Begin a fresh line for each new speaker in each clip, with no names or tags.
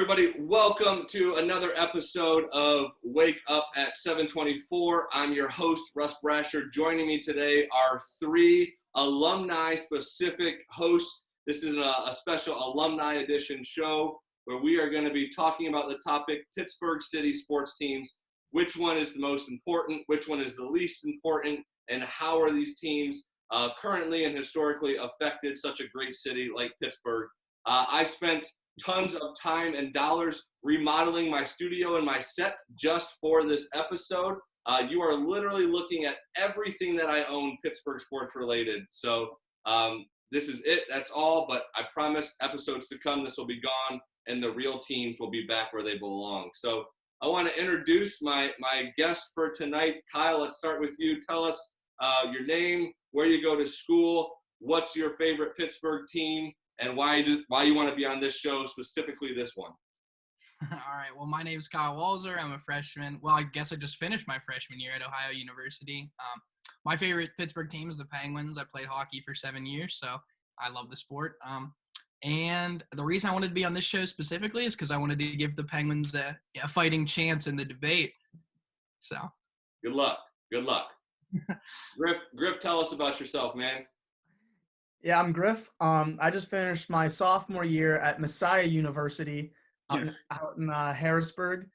Everybody, welcome to another episode of Wake Up at 724. I'm your host, Russ Brasher. Joining me today are three alumni-specific hosts. This is a special alumni edition show where we are going to be talking about the topic Pittsburgh City sports teams. Which one is the most important? Which one is the least important? And how are these teams currently and historically affected such a great city like Pittsburgh? I spent tons of time and dollars remodeling my studio and my set just for this episode. You are literally looking at everything that I own Pittsburgh sports related. So this is it. That's all. But I promise episodes to come, this will be gone and the real teams will be back where they belong. So I want to introduce my guest for tonight. Kyle, let's start with you. Tell us your name, where you go to school, what's your favorite Pittsburgh team, and why you want to be on this show, specifically this one.
All right. Well, my name is Kyle Walzer. I'm a freshman. Well, I guess I just finished my freshman year at Ohio University. My favorite Pittsburgh team is the Penguins. I played hockey for 7 years, so I love the sport. And the reason I wanted to be on this show specifically is because I wanted to give the Penguins a fighting chance in the debate. So.
Good luck. Good luck. Griff, tell us about yourself, man.
Yeah, I'm Griff. I just finished my sophomore year at Messiah University out in Harrisburg.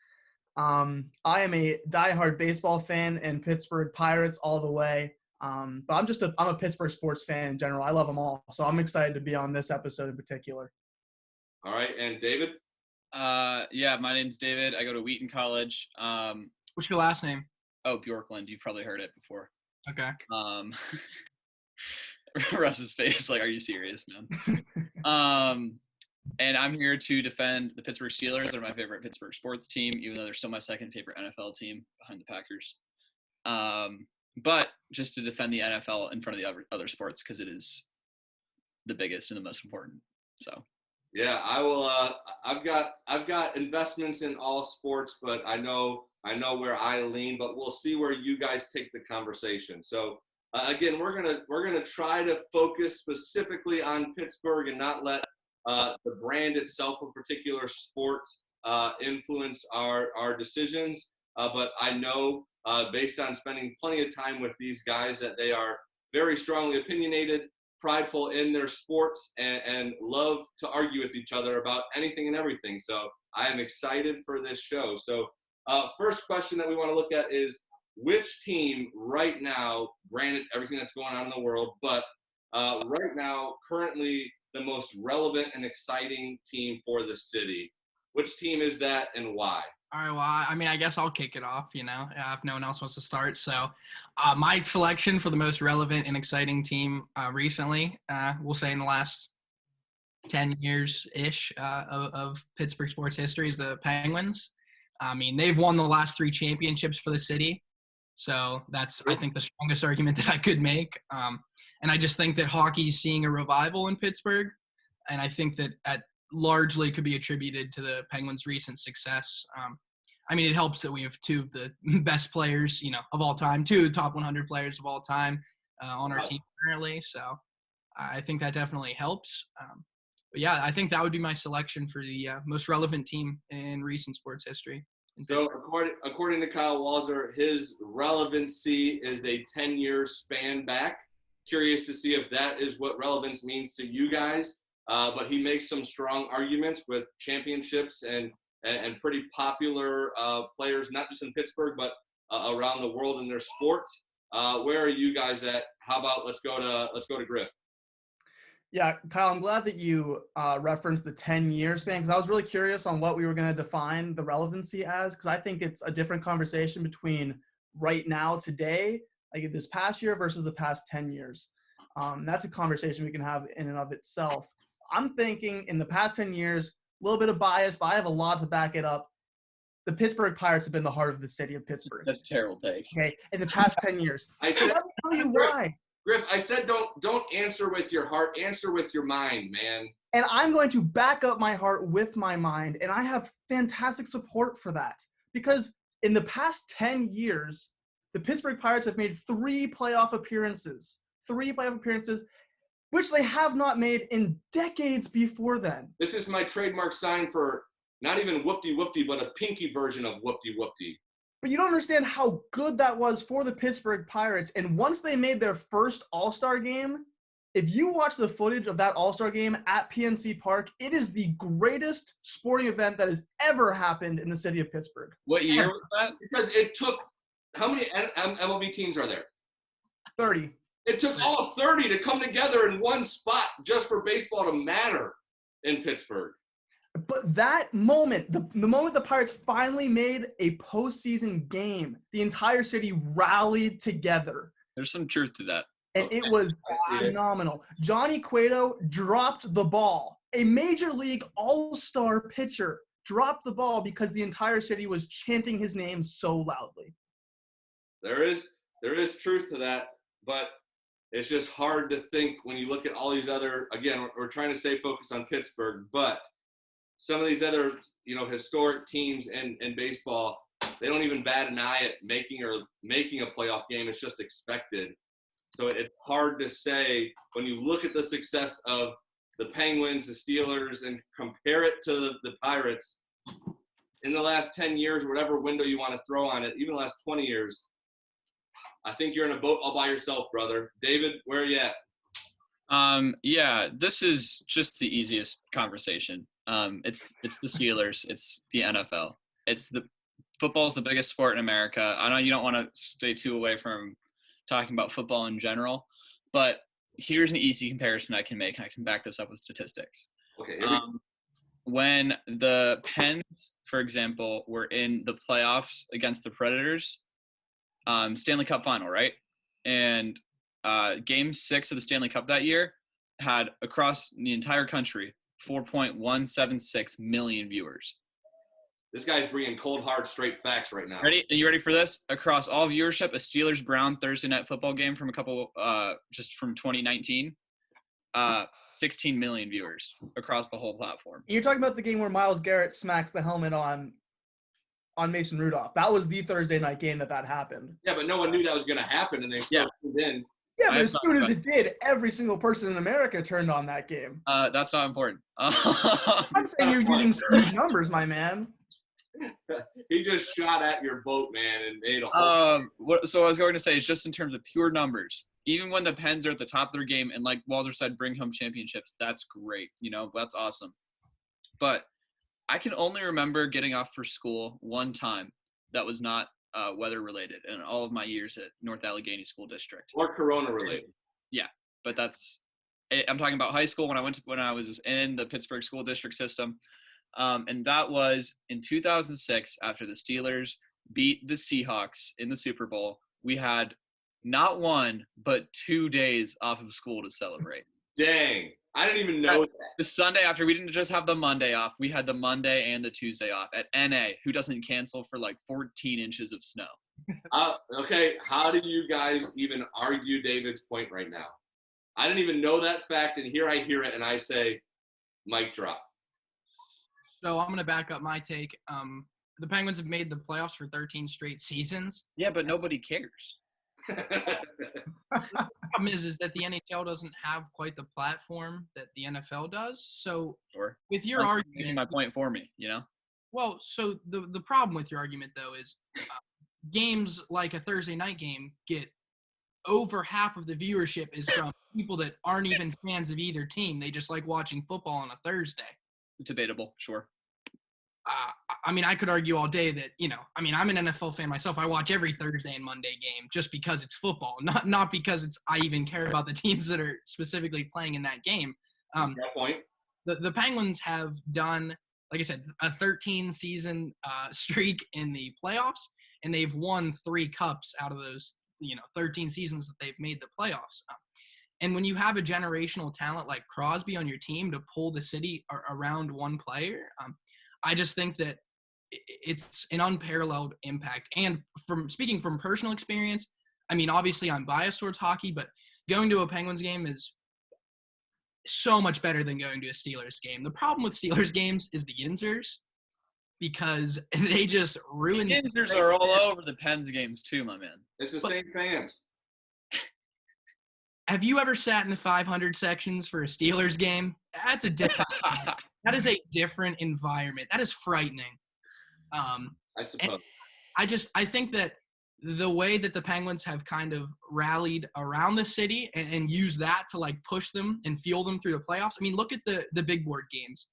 I am a diehard baseball fan and Pittsburgh Pirates all the way. But I'm a Pittsburgh sports fan in general. I love them all. So I'm excited to be on this episode in particular.
All right. And David?
Yeah, my name's David. I go to Wheaton College.
What's your last name?
Oh, Bjorkland. You've probably heard it before.
Okay.
Russ's face, like, are you serious, man? And I'm here to defend the Pittsburgh Steelers. They're my favorite Pittsburgh sports team, even though they're still my second favorite NFL team behind the Packers. But just to defend the NFL in front of the other sports because it is the biggest and the most important. So.
Yeah, I will. I've got investments in all sports, but I know where I lean. But we'll see where you guys take the conversation. So. Again, we're gonna try to focus specifically on Pittsburgh and not let the brand itself of a particular sport influence our decisions. But I know based on spending plenty of time with these guys that they are very strongly opinionated, prideful in their sports, and love to argue with each other about anything and everything. So I am excited for this show. So first question that we want to look at is, which team right now, granted everything that's going on in the world, but right now, currently the most relevant and exciting team for the city? Which team is that and why?
All right, well, I guess I'll kick it off, if no one else wants to start. So my selection for the most relevant and exciting team recently, we'll say in the last 10 years-ish of Pittsburgh sports history is the Penguins. They've won the last 3 championships for the city. So that's, I think, the strongest argument that I could make. And I just think that hockey is seeing a revival in Pittsburgh. And I think that largely could be attributed to the Penguins' recent success. It helps that we have 2 of the best players, of all time, 2 of the top 100 players of all time on our team currently. So I think that definitely helps. But yeah, I think that would be my selection for the most relevant team in recent sports history.
So according to Kyle Walzer, his relevancy is a 10-year span back. Curious to see if that is what relevance means to you guys. But he makes some strong arguments with championships and pretty popular players, not just in Pittsburgh, but around the world in their sport. Where are you guys at? How about let's go to Griff.
Yeah, Kyle, I'm glad that you referenced the 10-year span because I was really curious on what we were going to define the relevancy as, because I think it's a different conversation between right now, today, like this past year versus the past 10 years. That's a conversation we can have in and of itself. I'm thinking in the past 10 years, a little bit of bias, but I have a lot to back it up. The Pittsburgh Pirates have been the heart of the city of Pittsburgh.
That's a terrible take.
Okay, in the past 10 years. Let me tell you why.
Griff, I said don't answer with your heart, answer with your mind, man.
And I'm going to back up my heart with my mind, and I have fantastic support for that. Because in the past 10 years, the Pittsburgh Pirates have made 3 playoff appearances, which they have not made in decades before then.
This is my trademark sign for not even whoopty-whoopty, but a pinky version of whoopty-whoopty.
But you don't understand how good that was for the Pittsburgh Pirates. And once they made their first All-Star game, if you watch the footage of that All-Star game at PNC Park, it is the greatest sporting event that has ever happened in the city of Pittsburgh.
What year was that?
Because it took – how many MLB teams are there?
30.
It took all 30 to come together in one spot just for baseball to matter in Pittsburgh.
But that moment, the moment the Pirates finally made a postseason game, the entire city rallied together.
There's some truth to that.
And it was phenomenal. Johnny Cueto dropped the ball. A major league all-star pitcher dropped the ball because the entire city was chanting his name so loudly.
There is truth to that, but it's just hard to think when you look at all these other, again, we're trying to stay focused on Pittsburgh, but some of these other, historic teams in baseball, they don't even bat an eye at making a playoff game. It's just expected. So it's hard to say when you look at the success of the Penguins, the Steelers, and compare it to the Pirates in the last 10 years, whatever window you want to throw on it, even the last 20 years, I think you're in a boat all by yourself, brother. David, where are you at?
Yeah, this is just the easiest conversation. It's the Steelers. It's the NFL. Football is the biggest sport in America. I know you don't want to stay too away from talking about football in general, but here's an easy comparison I can make, and I can back this up with statistics.
Okay.
When the Pens, for example, were in the playoffs against the Predators, Stanley Cup final, right? And Game 6 of the Stanley Cup that year had, across the entire country, 4.176 million viewers.
This guy's bringing cold, hard, straight facts right now.
Ready? Are you ready for this? Across all viewership, a Steelers-Brown Thursday night football game from just from 2019, 16 million viewers across the whole platform.
You're talking about the game where Myles Garrett smacks the helmet on Mason Rudolph. That was the Thursday night game that happened.
Yeah, but no one knew that was going to happen, and they still tuned in.
Yeah, but as soon as it did, every single person in America turned on that game.
That's not important.
I'm saying you're using skewed numbers, my man.
He just shot at your boat, man, and made a whole
So I was going to say, it's just in terms of pure numbers. Even when the Pens are at the top of their game, and like Walter said, bring home championships, that's great. That's awesome. But I can only remember getting off for school one time that was not weather related in all of my years at North Allegheny School District.
Or Corona related.
Yeah, but I'm talking about high school when I was in the Pittsburgh School District system. And that was in 2006 after the Steelers beat the Seahawks in the Super Bowl. We had not 1, but 2 days off of school to celebrate.
Dang. I didn't even know that.
The Sunday after, we didn't just have the Monday off. We had the Monday and the Tuesday off at NA, who doesn't cancel for like 14 inches of snow.
Okay, how do you guys even argue David's point right now? I didn't even know that fact, and here I hear it, and I say, mic drop.
So I'm going to back up my take. The Penguins have made the playoffs for 13 straight seasons.
Yeah, but nobody cares.
The problem is that the NHL doesn't have quite the platform that the NFL does. So
Sure.
with your argument,
making my point for me,
Well, so the problem with your argument though is games like a Thursday night game get over half of the viewership is from people that aren't even fans of either team. They just like watching football on a Thursday.
Debatable, sure.
I could argue all day that, I'm an NFL fan myself. I watch every Thursday and Monday game just because it's football, not because I even care about the teams that are specifically playing in that game.
That point.
The Penguins have done, like I said, a 13-season streak in the playoffs, and they've won 3 cups out of those, 13 seasons that they've made the playoffs. And when you have a generational talent like Crosby on your team to pull the city around one player, I just think that it's an unparalleled impact. And speaking from personal experience, obviously I'm biased towards hockey, but going to a Penguins game is so much better than going to a Steelers game. The problem with Steelers games is the Yinzers, because they just ruin
the Yinzers are all over the Pens games too, my man.
It's the same fans.
Have you ever sat in the 500 sections for a Steelers game? That's a different That is a different environment. That is frightening.
I suppose.
I think that the way that the Penguins have kind of rallied around the city and used that to like push them and fuel them through the playoffs. I mean, look at the big board games.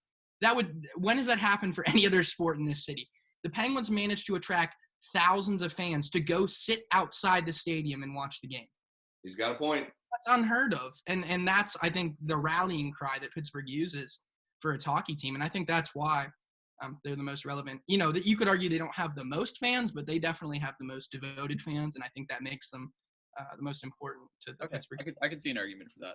When has that happened for any other sport in this city? The Penguins managed to attract thousands of fans to go sit outside the stadium and watch the game.
He's got a point.
That's unheard of. And that's, I think, the rallying cry that Pittsburgh uses for its hockey team. And I think that's why they're the most relevant. You know, that you could argue they don't have the most fans, but they definitely have the most devoted fans. And I think that makes them the most important to the Pittsburgh.
I could see an argument for that.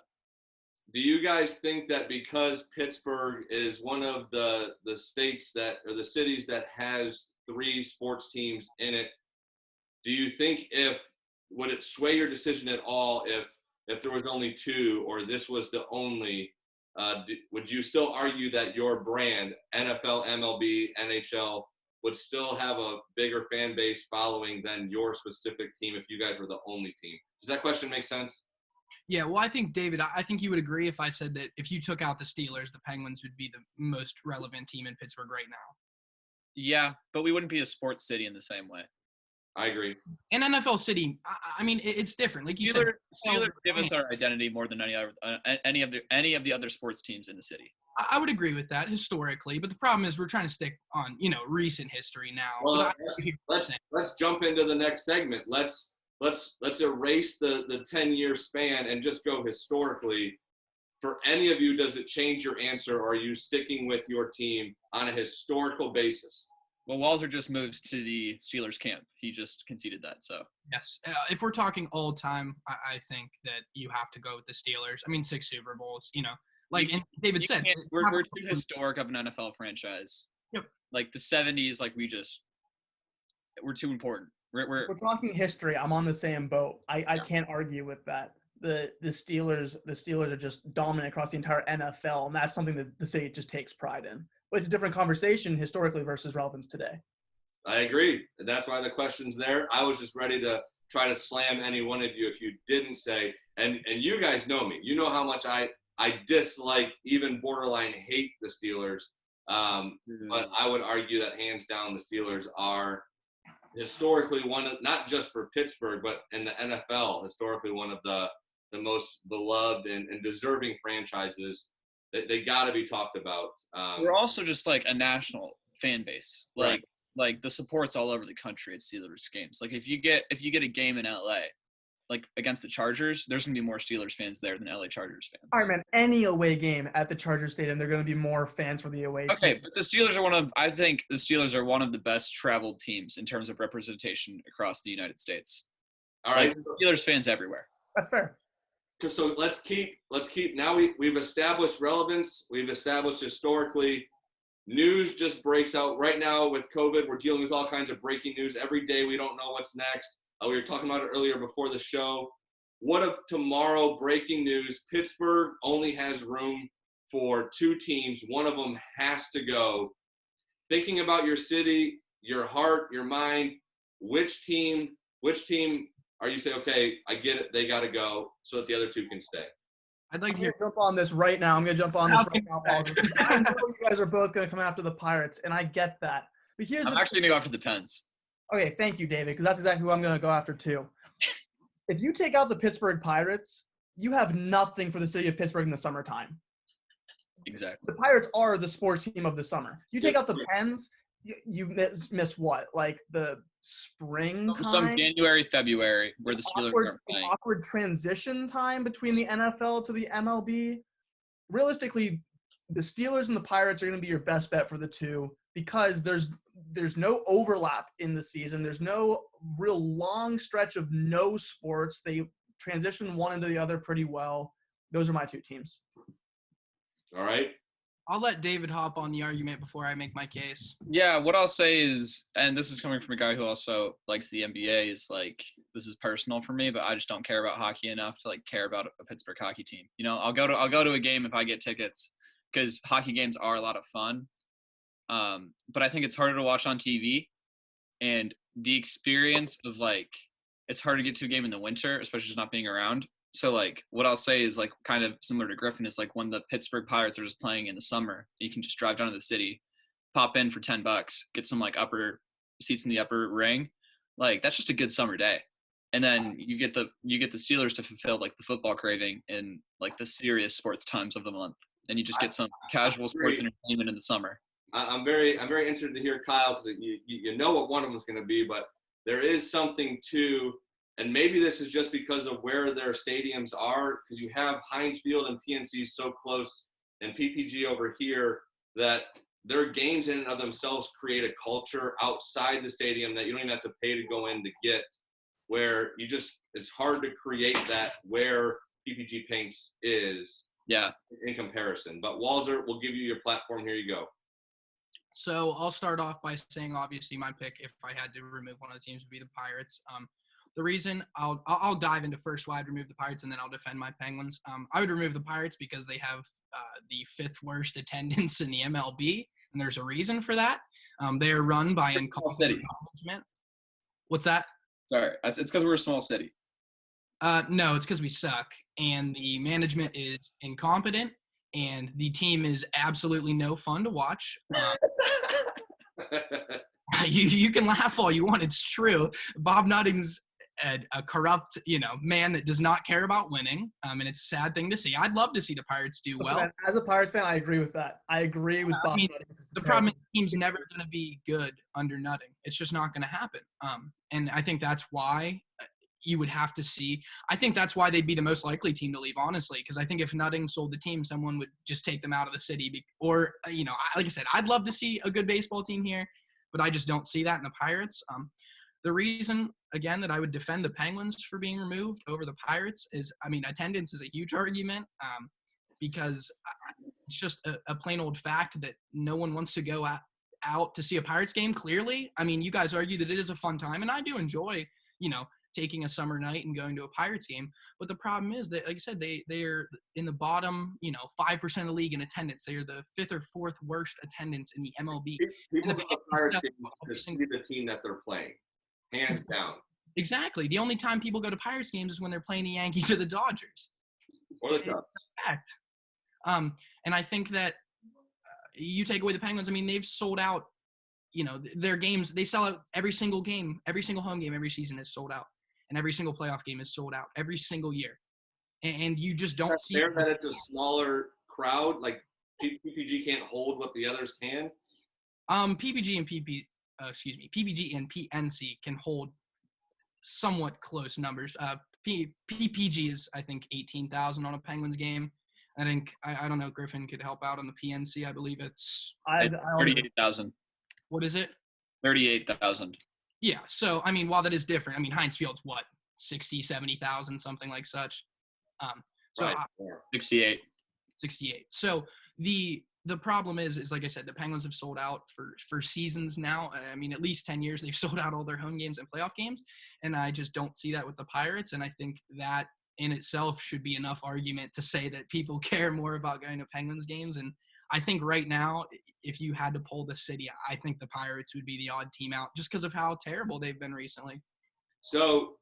Do you guys think that because Pittsburgh is one of the states that, or the cities that has 3 sports teams in it, do you think would it sway your decision at all if there was only 2 or this was the only, would you still argue that your brand, NFL, MLB, NHL, would still have a bigger fan base following than your specific team if you guys were the only team? Does that question make sense?
Yeah, well, I think, David, I think you would agree if I said that if you took out the Steelers, the Penguins would be the most relevant team in Pittsburgh right now.
Yeah, but we wouldn't be a sports city in the same way.
I agree.
In NFL city, I mean, it's different. Like you said,
Steelers give us our identity more than any of the other sports teams in the city.
I would agree with that historically, but the problem is we're trying to stick on, recent history now.
Well, let's jump into the next segment. Let's erase the 10-year span and just go historically. For any of you, does it change your answer, or are you sticking with your team on a historical basis?
Well, Walzer just moved to the Steelers camp. He just conceded that. So
yes, if we're talking all time, I think that you have to go with the Steelers. I mean, 6 Super Bowls. Like David said,
we're too historic of an NFL franchise.
Yep.
Like the 70s, like we're too important. We're
talking history. I'm on the same boat. I can't argue with that. The Steelers are just dominant across the entire NFL, and that's something that the city just takes pride in. But it's a different conversation historically versus relevance today.
I agree. And that's why the question's there. I was just ready to try to slam any one of you if you didn't say, and you guys know me. You know how much I dislike, even borderline hate the Steelers. But I would argue that hands down the Steelers are historically one of, not just for Pittsburgh, but in the NFL, historically one of the most beloved and deserving franchises. They got to be talked about.
We're also just like a national fan base.
Right.
Like the support's all over the country at Steelers games. Like if you get a game in LA, like against the Chargers, there's gonna be more Steelers fans there than LA Chargers fans.
All right, man. Any away game at the Chargers Stadium, there are going to be more fans for the away team.
But the Steelers are one of the best traveled teams in terms of representation across the United States.
All right,
like, Steelers fans everywhere.
That's fair.
So let's keep. Now we've established relevance. We've established historically. News just breaks out right now with COVID. We're dealing with all kinds of breaking news every day. We don't know what's next. We were talking about it earlier before the show. What if tomorrow, breaking news, Pittsburgh only has room for 2 teams. One of them has to go. Thinking about your city, your heart, your mind, which team are you saying, okay, I get it, they got to go so that the other 2 can stay?
I'd like to hear.
Jump on this right now. I'm going to jump on this right now. I know you guys are both going to come after the Pirates, and I get that. But
I'm actually going to go after the Pens.
Okay, thank you, David, because that's exactly who I'm going to go after too. If you take out the Pittsburgh Pirates, you have nothing for the city of Pittsburgh in the summertime.
Exactly.
The Pirates are the sports team of the summer. You take out the Pens, you miss what? Like the spring time?
Some January, February, where the Steelers aren't playing.
Awkward transition time between the NFL to the MLB. Realistically, the Steelers and the Pirates are going to be your best bet for the 2 because there's no overlap in the season. There's no real long stretch of no sports. They transition one into the other pretty well. Those are my 2 teams.
All right.
I'll let David hop on the argument before I make my case.
Yeah, what I'll say is, and this is coming from a guy who also likes the NBA, is like, this is personal for me, but I just don't care about hockey enough to like care about a Pittsburgh hockey team. I'll go to a game if I get tickets because hockey games are a lot of fun. But I think it's harder to watch on TV, and the experience of like, it's hard to get to a game in the winter, especially just not being around. So like what I'll say is like kind of similar to Griffin is like when the Pittsburgh Pirates are just playing in the summer, you can just drive down to the city, pop in for $10, get some like upper seats in the upper ring. Like that's just a good summer day. And then you get the Steelers to fulfill like the football craving in like the serious sports times of the month. And you just get some casual sports entertainment in the summer.
I'm very interested to hear Kyle, because you know what one of them is going to be, but there is something to, and maybe this is just because of where their stadiums are, because you have Heinz Field and PNC so close and PPG over here, that their games in and of themselves create a culture outside the stadium that you don't even have to pay to go in to get, where it's hard to create that where PPG Paints is in comparison. But Walzer, we'll give you your platform. Here you go.
So I'll start off by saying, obviously, my pick, if I had to remove one of the teams, would be the Pirates. The reason I'll dive into first why I'd remove the Pirates, and then I'll defend my Penguins. I would remove the Pirates because they have the 5th worst attendance in the MLB, and there's a reason for that. They are run by incompetent management. What's that?
Sorry, it's because we're a small city.
No, it's because we suck, and the management is incompetent, and the team is absolutely no fun to watch. You can laugh all you want. It's true. Bob Nutting's a corrupt, man that does not care about winning. And it's a sad thing to see. I'd love to see the Pirates do well.
As a Pirates fan, I agree with that. I agree with Bob Nutting.
The problem is the team's never going to be good under Nutting. It's just not going to happen. And I think that's why you would have to see. I think that's why they'd be the most likely team to leave, honestly, because I think if Nutting sold the team, someone would just take them out of the city. Or, like I said, I'd love to see a good baseball team here, but I just don't see that in the Pirates. The reason, again, that I would defend the Penguins for being removed over the Pirates is, attendance is a huge argument because it's just a plain old fact that no one wants to go out to see a Pirates game, clearly. You guys argue that it is a fun time, and I do enjoy, taking a summer night and going to a Pirates game. But the problem is that, like I said, they're in the bottom, 5% of the league in attendance. They are the 5th or 4th worst attendance in the MLB.
People go to Pirates games to see the team that they're playing, hands down.
Exactly. The only time people go to Pirates games is when they're playing the Yankees or the Dodgers.
Or the Cubs.
Fact. And I think that you take away the Penguins, they've sold out, their games. They sell out every single game, every single home game, every season is sold out. And every single playoff game is sold out every single year. And you just don't see
fair that it's a smaller crowd, like PPG can't hold what the others can.
PPG and PNC can hold somewhat close numbers. PPG is, I think, 18,000 on a Penguins game. I think I don't know. Griffin could help out on the PNC. I believe it's
38,000.
What is it?
38,000.
Yeah. So while that is different, Heinz Field's what, 60, 70,000, something like such.
Right.
68.
68. So the problem is like I said, the Penguins have sold out for seasons now. At least 10 years they've sold out all their home games and playoff games, and I just don't see that with the Pirates. And I think that in itself should be enough argument to say that people care more about going to Penguins games. And I think right now, if you had to poll the city, I think the Pirates would be the odd team out just because of how terrible they've been recently.
So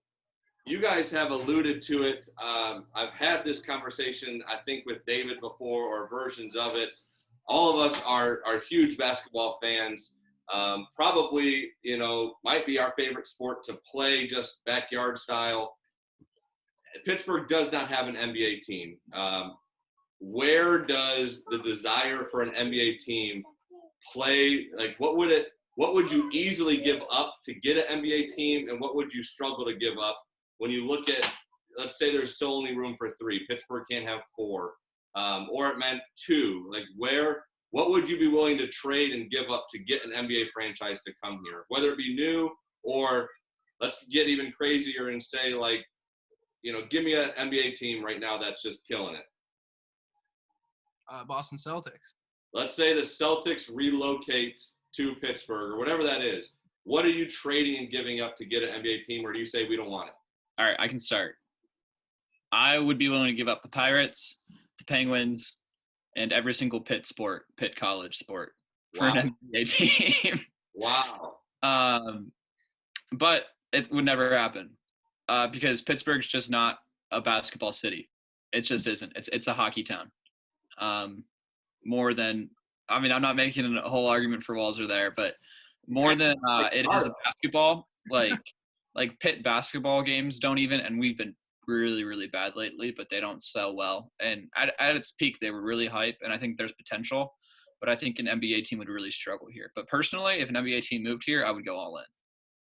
you guys have alluded to it. I've had this conversation, I think, with David before, or versions of it. All of us are huge basketball fans. Probably, might be our favorite sport to play, just backyard style. Pittsburgh does not have an NBA team. Where does the desire for an NBA team play? Like, what would you easily give up to get an NBA team, and what would you struggle to give up when you look at, let's say there's still only room for 3, Pittsburgh can't have 4, or it meant 2. Like, what would you be willing to trade and give up to get an NBA franchise to come here? Whether it be new, or let's get even crazier and say, like, give me an NBA team right now that's just killing it.
Boston Celtics.
Let's say the Celtics relocate to Pittsburgh or whatever that is. What are you trading and giving up to get an NBA team, or do you say we don't want it?
All right, I can start. I would be willing to give up the Pirates, the Penguins, and every single Pitt college sport for an NBA team.
Wow.
But it would never happen because Pittsburgh's just not a basketball city. It just isn't. It's a hockey town. More than, I mean, I'm not making a whole argument for Walser there, but more than it is a basketball, like Pitt basketball games don't even, and we've been really, really bad lately, but they don't sell well. And at its peak, they were really hype, and I think there's potential, but I think an NBA team would really struggle here. But personally, if an NBA team moved here, I would go all in.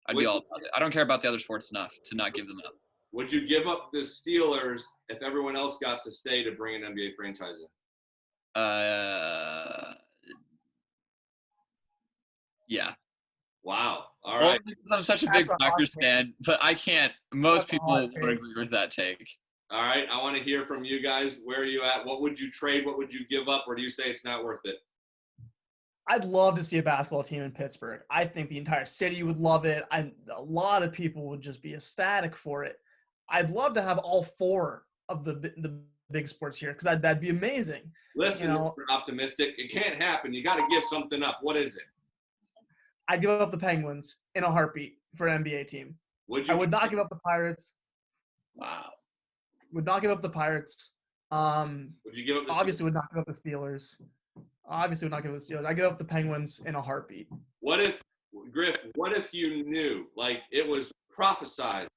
I'd be all about it. I don't care about the other sports enough to not give them up.
Would you give up the Steelers if everyone else got to stay to bring an NBA franchise in?
Yeah.
Wow. All right.
Well, I'm such a big Packers fan, but I can't. Most people would agree with that take.
All right. I want to hear from you guys. Where are you at? What would you trade? What would you give up? Or do you say it's not worth it?
I'd love to see a basketball team in Pittsburgh. I think the entire city would love it. A lot of people would just be ecstatic for it. I'd love to have all four of the big sports here because that'd be amazing.
Listen, you're optimistic. It can't happen. You got to give something up. What is it?
I'd give up the Penguins in a heartbeat for an NBA team. I would not give up the Pirates.
Wow.
Would not give up the Pirates.
Would you give up the
obviously would not give up the Steelers. Obviously would not give up the Steelers. I give up the Penguins in a heartbeat.
What if, Griff, what if you knew, like it was prophesized,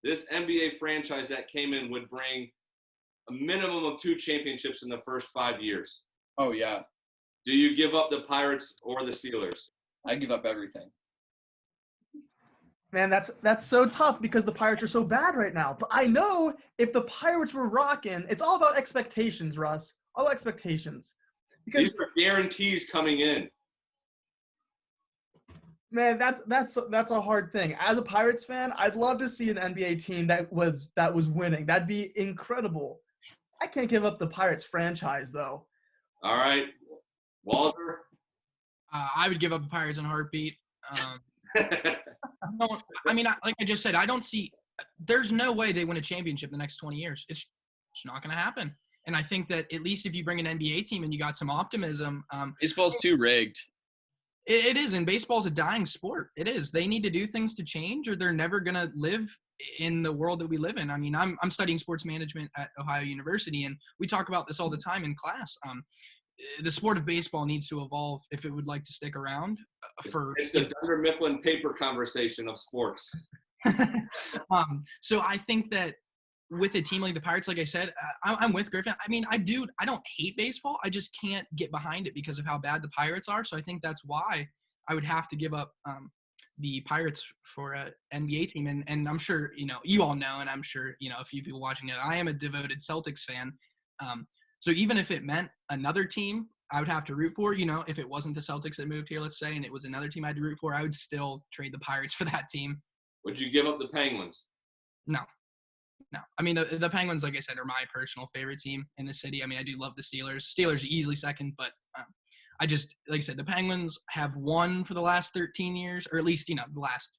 this NBA franchise that came in would bring a minimum of 2 championships in the first 5 years?
Oh, yeah.
Do you give up the Pirates or the Steelers?
I give up everything.
Man, that's so tough because the Pirates are so bad right now. But I know if the Pirates were rocking, it's all about expectations, Russ. All expectations. Because
these are guarantees coming in.
Man, that's a hard thing. As a Pirates fan, I'd love to see an NBA team that was winning. That'd be incredible. I can't give up the Pirates franchise though.
All right, Walter.
I would give up the Pirates in a heartbeat. Like I just said, I don't see. There's no way they win a championship in the next 20 years. It's not going to happen. And I think that at least if you bring an NBA team and you got some optimism,
baseball's too rigged.
It is, and baseball's a dying sport. It is. They need to do things to change, or they're never going to live in the world that we live in. I mean, I'm studying sports management at Ohio University, and we talk about this all the time in class. The sport of baseball needs to evolve if it would like to stick around.
It's the Dunder Mifflin paper conversation of sports.
So I think that with a team like the Pirates, like I said, I'm with Griffin. I mean, I don't hate baseball. I just can't get behind it because of how bad the Pirates are. So I think that's why I would have to give up the Pirates for an NBA team. And I'm sure, you all know, and I'm sure, a few people watching know, I am a devoted Celtics fan. So even if it meant another team I would have to root for, if it wasn't the Celtics that moved here, let's say, and it was another team I had to root for, I would still trade the Pirates for that team.
Would you give up the Penguins?
No. I mean, the Penguins, like I said, are my personal favorite team in the city. I mean, I do love the Steelers. Steelers easily second, but I just, like I said, the Penguins have won for the last 13 years, or at least, the last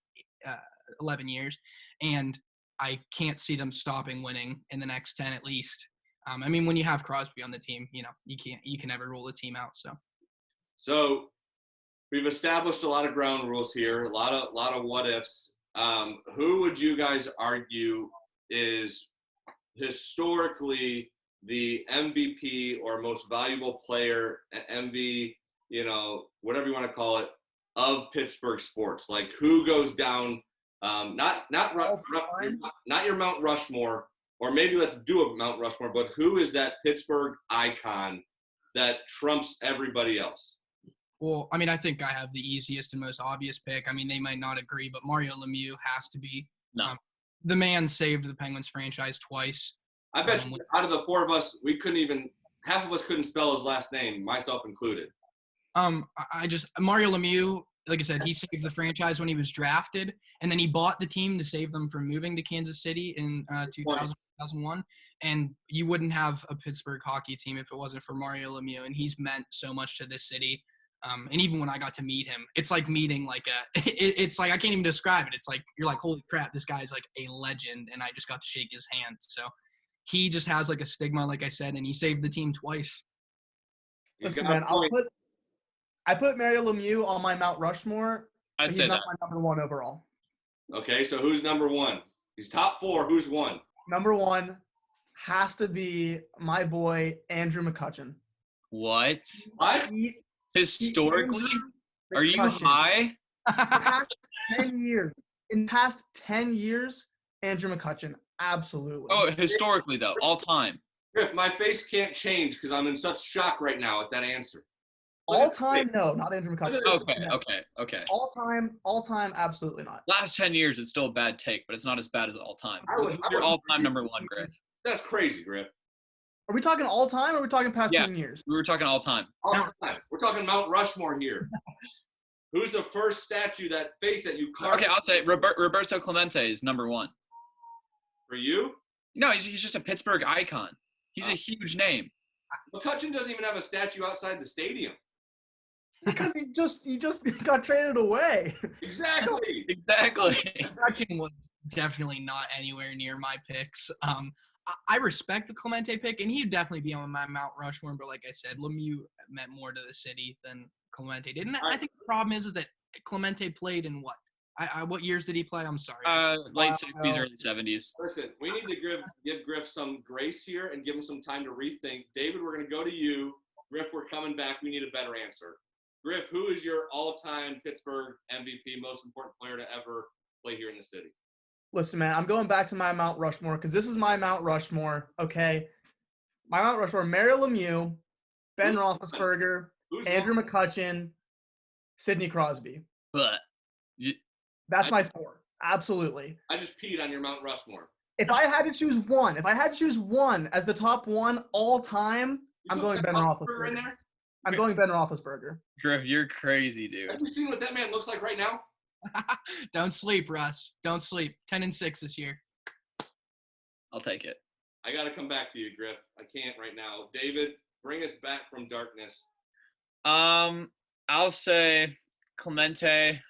11 years, and I can't see them stopping winning in the next 10 at least. I mean, when you have Crosby on the team, you can never rule the team out.
So we've established a lot of ground rules here, a lot of what ifs. Who would you guys argue is historically the MVP or most valuable player, MV, whatever you want to call it, of Pittsburgh sports? Like who goes down? Not your Mount Rushmore. Or maybe let's do a Mount Rushmore, but who is that Pittsburgh icon that trumps everybody else?
Well, I mean, I think I have the easiest and most obvious pick. I mean, they might not agree, but Mario Lemieux has to be.
No.
The man saved the Penguins franchise twice.
I bet you out of the four of us, half of us couldn't spell his last name, myself included.
Mario Lemieux, like I said, he saved the franchise when he was drafted, and then he bought the team to save them from moving to Kansas City in 2001. And you wouldn't have a Pittsburgh hockey team if it wasn't for Mario Lemieux, and he's meant so much to this city. And even when I got to meet him, it's like meeting it's like I can't even describe it. It's like you're like, holy crap, this guy's like a legend, and I just got to shake his hand. So he just has like a stigma, like I said, and he saved the team twice.
Listen, man, I put Mario Lemieux on my Mount Rushmore.
I'd say
he's not my number one overall.
Okay, so who's number one? He's top four. Who's one?
Number one, has to be my boy Andrew McCutcheon.
What?
What?
Historically? Are you
McCutcheon.
high?
In past 10 years, Andrew McCutcheon, absolutely.
Oh, historically though, all time.
Griff, my face can't change because I'm in such shock right now at that answer.
All time, no, not Andrew McCutcheon.
Okay.
All time, absolutely not.
Last 10 years, it's still a bad take, but it's not as bad as all time. Who's your all-time number one, Griff?
That's crazy, Griff.
Are we talking all time or are we talking past 10 years?
We were talking all time.
All time. We're talking Mount Rushmore here. Who's the first statue that you carved?
Okay, I'll say Roberto Clemente is number one.
For you?
No, he's just a Pittsburgh icon. He's a huge name.
McCutcheon doesn't even have a statue outside the stadium.
Because he just got traded away.
Exactly.
McCutcheon was definitely not anywhere near my picks. I respect the Clemente pick, and he'd definitely be on my Mount Rushmore. But like I said, Lemieux meant more to the city than Clemente did. And I think the problem is that Clemente played in what? What years did he play? I'm sorry.
Late 60s, early 70s.
Listen, we need to give Griff some grace here and give him some time to rethink. David, we're going to go to you. Griff, we're coming back. We need a better answer. Griff, who is your all-time Pittsburgh MVP, most important player to ever play here in the city?
Listen, man, I'm going back to my Mount Rushmore because this is my Mount Rushmore, okay? My Mount Rushmore, Mario Lemieux, Ben Roethlisberger, Andrew McCutcheon, Sidney Crosby.
But
that's my four. Absolutely.
I just peed on your Mount Rushmore.
If I had to choose one as the top one all time, I'm going Ben Roethlisberger. In there? I'm going Ben Roethlisberger.
Griff, you're crazy, dude.
Have you seen what that man looks like right now?
Don't sleep, Russ. Don't sleep. 10-6 this year.
I'll take it.
I got to come back to you, Griff. I can't right now. David, bring us back from darkness.
I'll say Clemente.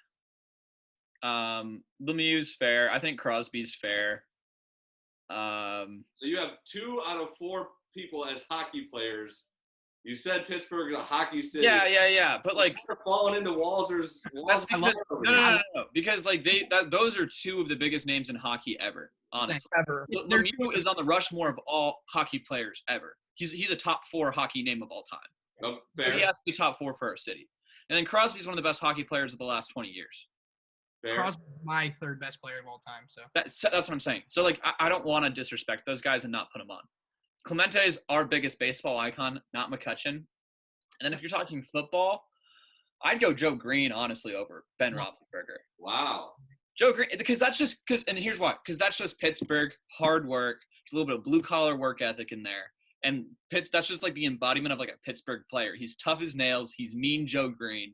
Lemieux's fair. I think Crosby's fair.
So you have 2 out of 4 people as hockey players. You said Pittsburgh is a hockey city.
Yeah. But like
falling into Walzer's.
That's because, no. Because like those are 2 of the biggest names in hockey ever. Honestly,
ever.
Lemieux is on the Rushmore of all hockey players ever. He's a top 4 hockey name of all time.
Oh,
fair. He has to be top 4 for our city. And then Crosby's one of the best hockey players of the last 20 years.
Crosby's my 3rd best player of all time. So
that's what I'm saying. So like I don't want to disrespect those guys and not put them on. Clemente is our biggest baseball icon, not McCutcheon. And then if you're talking football, I'd go Joe Green, honestly, over Ben Roethlisberger.
Wow.
Joe Green, and here's why. Because that's just Pittsburgh, hard work. There's a little bit of blue-collar work ethic in there. And that's just like the embodiment of like a Pittsburgh player. He's tough as nails. He's mean Joe Green.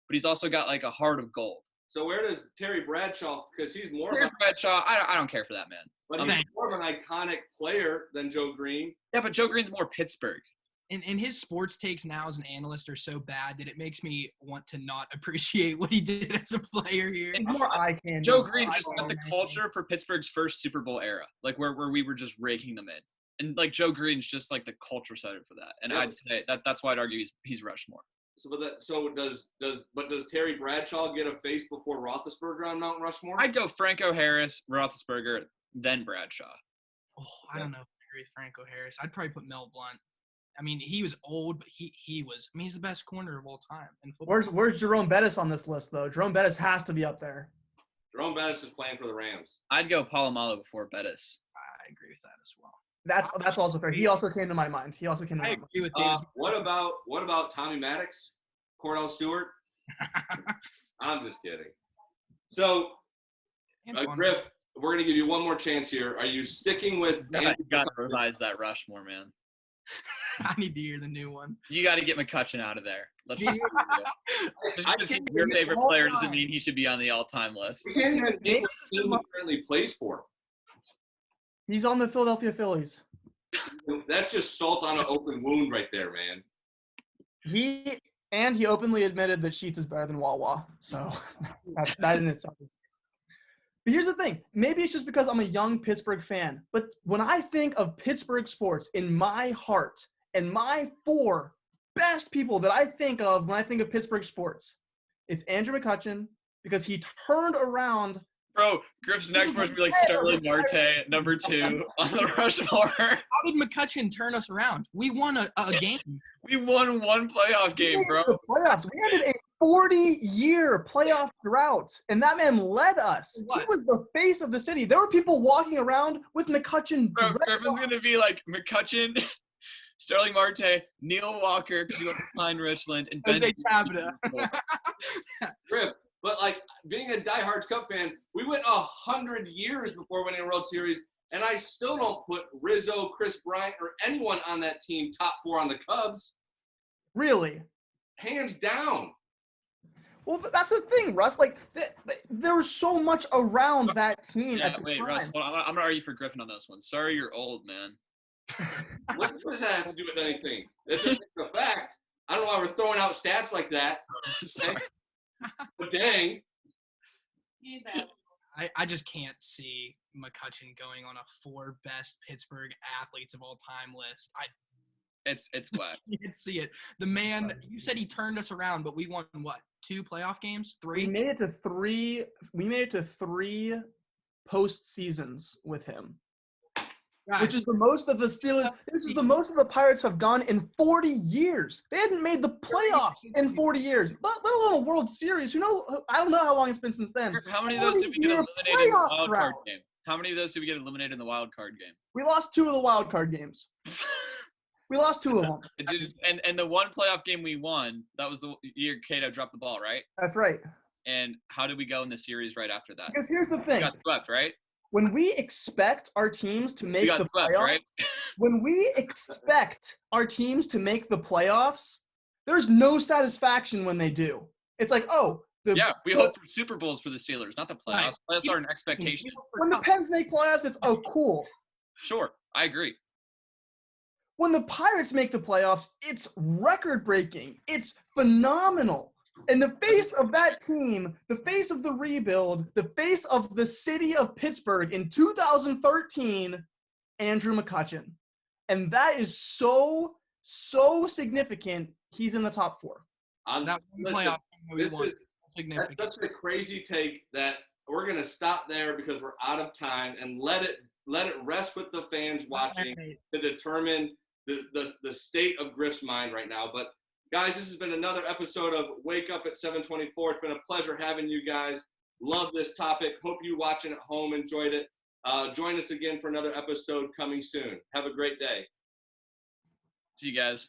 But he's also got like a heart of gold.
So where does Terry Bradshaw, because he's more
Bradshaw, I don't care for that man.
But he's more of an iconic player than Joe Green.
Yeah, but Joe Green's more Pittsburgh.
And his sports takes now as an analyst are so bad that it makes me want to not appreciate what he did as a player here.
It's more eye candy.
Joe Green just set the culture for Pittsburgh's first Super Bowl era, like where we were just raking them in. And like Joe Green's just like the culture setter for that. And I'd say that's why I'd argue he's Rushmore.
So does Terry Bradshaw get a face before Roethlisberger on Mount Rushmore?
I'd go Franco Harris, Roethlisberger, then Bradshaw.
Oh, I don't know if I agree with Franco Harris. I'd probably put Mel Blount. I mean, he was old, but he was. I mean, he's the best corner of all time in football.
Where's Jerome Bettis on this list, though? Jerome Bettis has to be up there.
Jerome Bettis is playing for the Rams.
I'd go Polamalu before Bettis.
I agree with that as well.
That's also fair. He also came to my mind. I
agree with Davis.
What about Tommy Maddox, Cordell Stewart? I'm just kidding. So, Griff, we're gonna give you one more chance here. Are you sticking with?
You gotta revise that Rushmore, man.
I need to hear the new one.
You got to get McCutcheon out of there. Let's just because he's your favorite player doesn't mean he should be on the all-time list.
We can't even name the team he currently plays for.
He's on the Philadelphia Phillies.
That's just salt on an open wound right there, man.
He openly admitted that Sheets is better than Wawa. So that in itself. But here's the thing. Maybe it's just because I'm a young Pittsburgh fan. But when I think of Pittsburgh sports in my heart and my 4 best people that I think of when I think of Pittsburgh sports, it's Andrew McCutcheon because he turned around
Bro, Griff's next one would be like Sterling Marte, number 2 on the Rushmore.
How did McCutcheon turn us around? We won a game.
We won one playoff game, bro.
The playoffs. We ended a 40-year playoff drought, and that man led us.
What?
He was the face of the city. There were people walking around with McCutcheon.
Bro, Griffin's going to be like McCutcheon, Sterling Marte, Neil Walker, because he went to Pine Richland, and Ben
Jose Tabata.
Griff, but like being a diehard Cub fan, we went 100 years before winning a World Series, and I still don't put Rizzo, Chris Bryant, or anyone on that team top 4 on the Cubs.
Really?
Hands down.
Well, that's the thing, Russ. Like, there was so much around that team at the
wait,
time.
Russ, I'm going to argue for Griffin on this one. Sorry, you're old, man.
What does that have to do with anything? It's just a fact. I don't know why we're throwing out stats like that.
Sorry.
But dang.
I just can't see McCutcheon going on a 4 best Pittsburgh athletes of all time list.
It's whack.
You can see it. The man, you said he turned us around, but we won what? 2 playoff games? 3?
We made it to 3. We made it to 3 postseasons with him, which is the most that the Steelers. This is the most that the Pirates have done in 40 years. They hadn't made the playoffs in 40 years, but let alone a World Series. Who knows? I don't know how long it's been since then.
How many of those did we get eliminated in the wild card game? How many of those did we get eliminated in the wild card game?
We lost 2 of the wild card games. We lost 2 of them.
And the one playoff game we won, that was the year Cato dropped the ball, right?
That's right.
And how did we go in the series right after that?
Because here's the thing.
We got swept, right?
When we expect our teams to make the
swept,
playoffs,
right?
when we expect our teams to make the playoffs, there's no satisfaction when they do. It's like,
we hope for Super Bowls for the Steelers, not the playoffs.
Right.
Playoffs are an expectation.
When the Pens make playoffs, it's cool.
Sure, I agree.
When the Pirates make the playoffs, it's record-breaking. It's phenomenal. And the face of that team, the face of the rebuild, the face of the city of Pittsburgh in 2013, Andrew McCutcheon. And that is so significant. He's in the top 4.
That one playoff game we won. Significant.
That's such a crazy take that we're going to stop there because we're out of time and let it rest with the fans watching to determine the state of Griff's mind right now. But guys, this has been another episode of Wake Up at 724. It's been a pleasure having you guys. Love this topic. Hope you watching at home enjoyed it. Join us again for another episode coming soon. Have a great day.
See you guys.